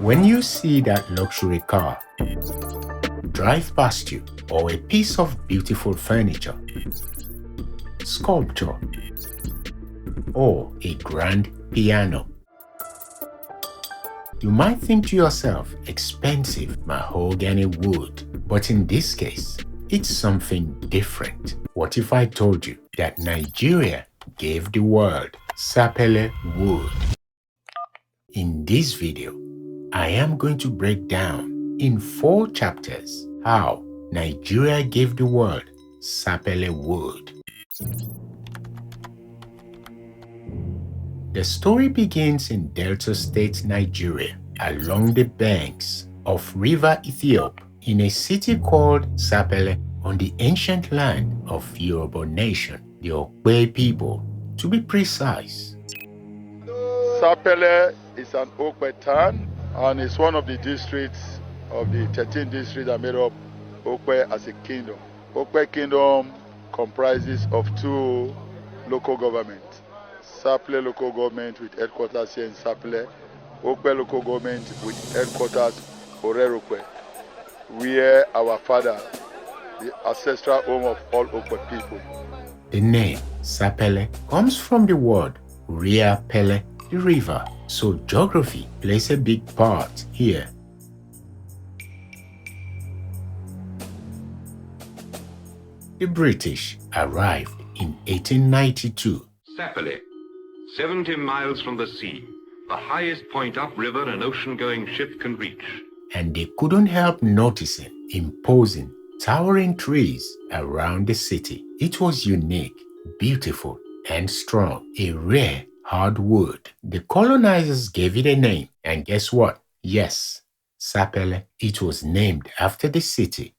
When you see that luxury car drive past you, or a piece of beautiful furniture, sculpture, or a grand piano, you might think to yourself, expensive mahogany wood. But in this case, it's something different. What if I told you that Nigeria gave the world Sapele wood? In this video, I am going to break down in 4 chapters how Nigeria gave the world Sapele wood. The story begins in Delta State, Nigeria, along the banks of River Ethiopia, in a city called Sapele on the ancient land of Yoruba nation, the Okwe people, to be precise. Sapele is an Okwe town and it's one of the districts of the 13 districts that made up Okwe as a kingdom. Okwe kingdom comprises of 2 local governments. Sapele local government with headquarters here in Sapele, Okwe local government with headquarters Orerokwe, where our father, the ancestral home of all Okwe people. The name Sapele comes from the word Ria Pele, the river, so geography plays a big part here. The British arrived in 1892. Sapele, 70 miles from the sea, the highest point upriver an ocean-going ship can reach. And they couldn't help noticing imposing, towering trees around the city. It was unique, beautiful, and strong, a rare hardwood. The colonizers gave it a name, and guess what? Yes, Sapele, it was named after the city.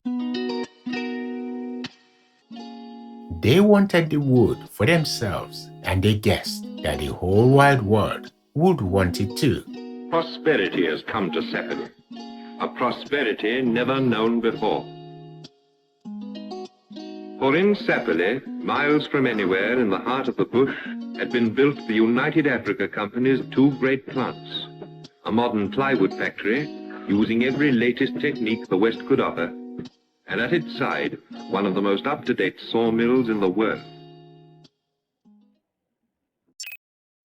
They wanted the wood for themselves, and they guessed that the whole wide world would want it too. Prosperity has come to Sapele, a prosperity never known before. For in Sapele, miles from anywhere in the heart of the bush, had been built the United Africa Company's 2 great plants, a modern plywood factory using every latest technique the West could offer, and at its side, one of the most up-to-date sawmills in the world.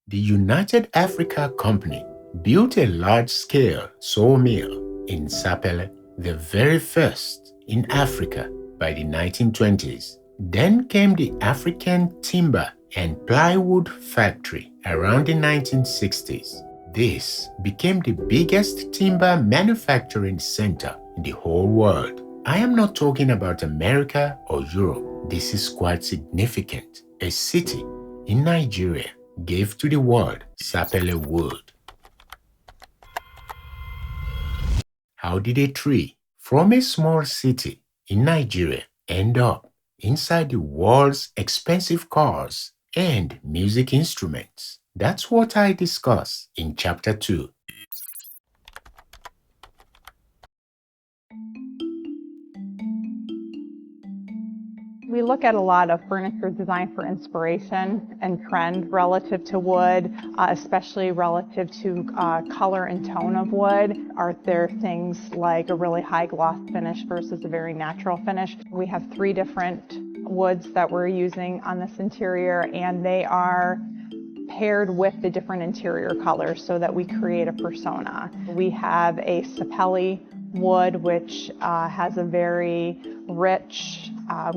The United Africa Company built a large-scale sawmill in Sapele, the very first in Africa, by the 1920s. Then came the African Timber and Plywood Factory around the 1960s. This became the biggest timber manufacturing center in the whole world. I am not talking about America or Europe. This is quite significant. A city in Nigeria gave to the world Sapele wood. How did a tree from a small city in Nigeria end up inside the world's expensive cars and music instruments? That's what I discuss in Chapter 2. We look at a lot of furniture design for inspiration and trend relative to wood, especially relative to color and tone of wood. Are there things like a really high gloss finish versus a very natural finish? We have 3 different woods that we're using on this interior, and they are paired with the different interior colors so that we create a persona. We have a Sapele wood, which has a very rich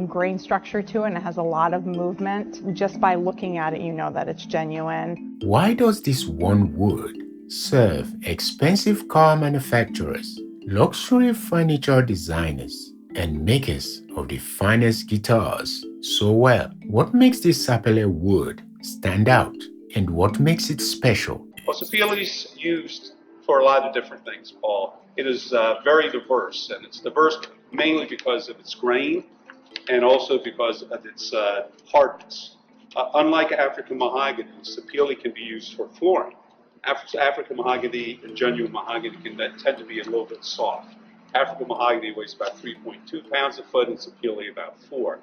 grain structure to it, and it has a lot of movement. Just by looking at it, you know that it's genuine. Why does this one wood serve expensive car manufacturers, luxury furniture designers, and makers of the finest guitars so well? What makes this Sapele wood stand out, and what makes it special? Well, Sapele is used for a lot of different things, Paul. It is very diverse, and it's diverse mainly because of its grain and also because of its hardness. Unlike African mahogany, Sapele can be used for flooring. African mahogany and genuine mahogany can tend to be a little bit soft. African mahogany weighs about 3.2 pounds a foot and Sapele about 4.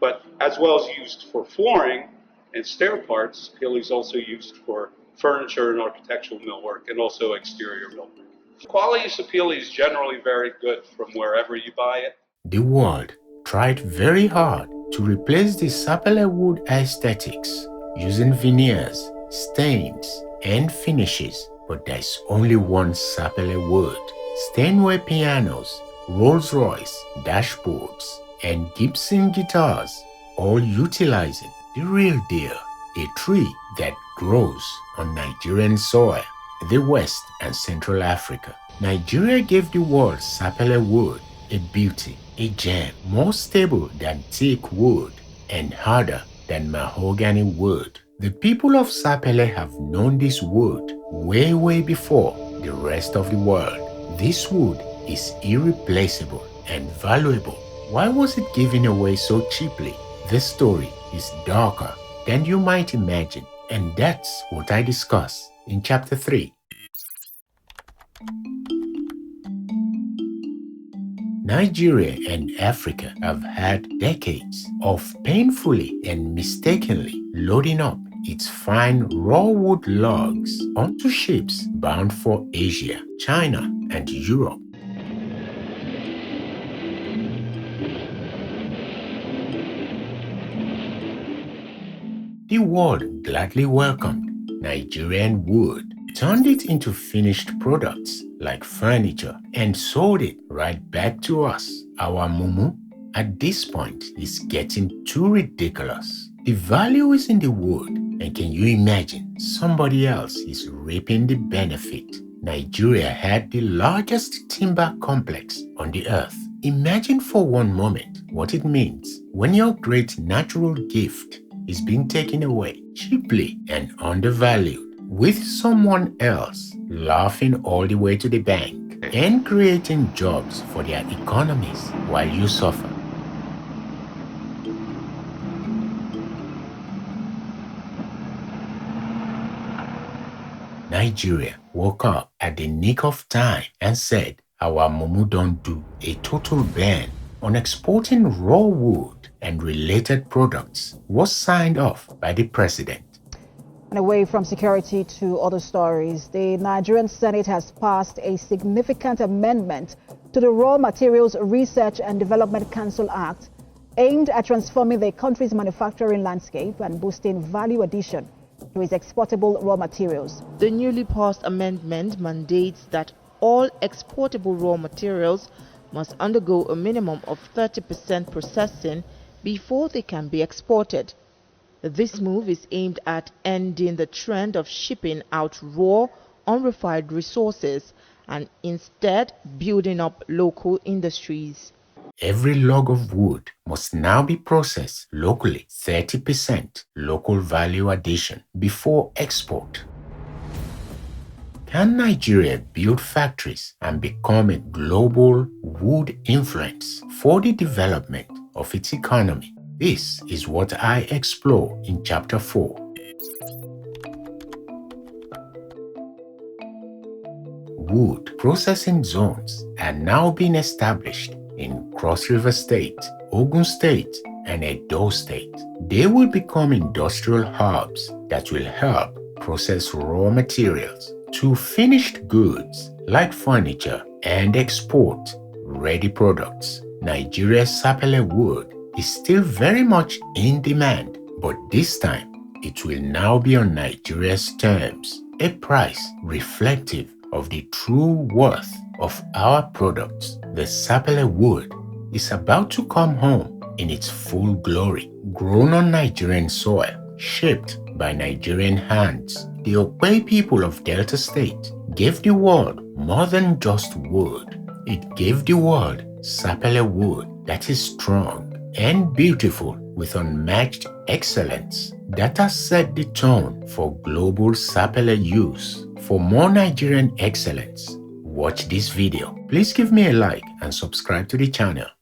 But as well as used for flooring and stair parts, Sapele is also used for furniture and architectural millwork and also exterior millwork. Quality of sapele is generally very good from wherever you buy it. The world tried very hard to replace the Sapele wood aesthetics using veneers, stains, and finishes, but there's only one Sapele wood. Steinway pianos, Rolls-Royce dashboards, and Gibson guitars, all utilizing the real deal, a tree that grows on Nigerian soil, the West and Central Africa. Nigeria gave the world Sapele wood, a beauty, a gem, more stable than teak wood and harder than mahogany wood. The people of Sapele have known this wood way before the rest of the world. This wood is irreplaceable and valuable. Why was it given away so cheaply? The story is darker than you might imagine, and that's what I discuss in chapter 3. Nigeria and Africa have had decades of painfully and mistakenly loading up its fine raw wood logs onto ships bound for Asia, China, and Europe. The world gladly welcomed Nigerian wood, turned it into finished products like furniture, and sold it right back to us. Our mumu at this point is getting too ridiculous. The value is in the wood, and can you imagine somebody else is reaping the benefit? Nigeria had the largest timber complex on the earth. Imagine for one moment what it means when your great natural gift is being taken away cheaply and undervalued, with someone else laughing all the way to the bank and creating jobs for their economies while you suffer. Nigeria woke up at the nick of time and said our mumu don't do a total ban on exporting raw wood and related products was signed off by the president. And away from security to other stories, the Nigerian Senate has passed a significant amendment to the Raw Materials Research and Development Council Act aimed at transforming the country's manufacturing landscape and boosting value addition to its exportable raw materials. The newly passed amendment mandates that all exportable raw materials must undergo a minimum of 30% processing before they can be exported. This move is aimed at ending the trend of shipping out raw, unrefined resources and instead building up local industries. Every log of wood must now be processed locally, 30% local value addition before export. Can Nigeria build factories and become a global wood influence for the development of its economy? This is what I explore in chapter 4. Wood processing zones are now being established in Cross River State, Ogun State, and Edo State. They will become industrial hubs that will help process raw materials to finished goods like furniture and export ready products. Nigeria's Sapele wood is still very much in demand, but this time it will now be on Nigeria's terms, a price reflective of the true worth of our products. The Sapele wood is about to come home in its full glory, grown on Nigerian soil, shaped by Nigerian hands. The Okwe people of Delta State gave the world more than just wood. It gave the world Sapele wood that is strong and beautiful with unmatched excellence that has set the tone for global Sapele use. For more Nigerian excellence, watch this video. Please give me a like and subscribe to the channel.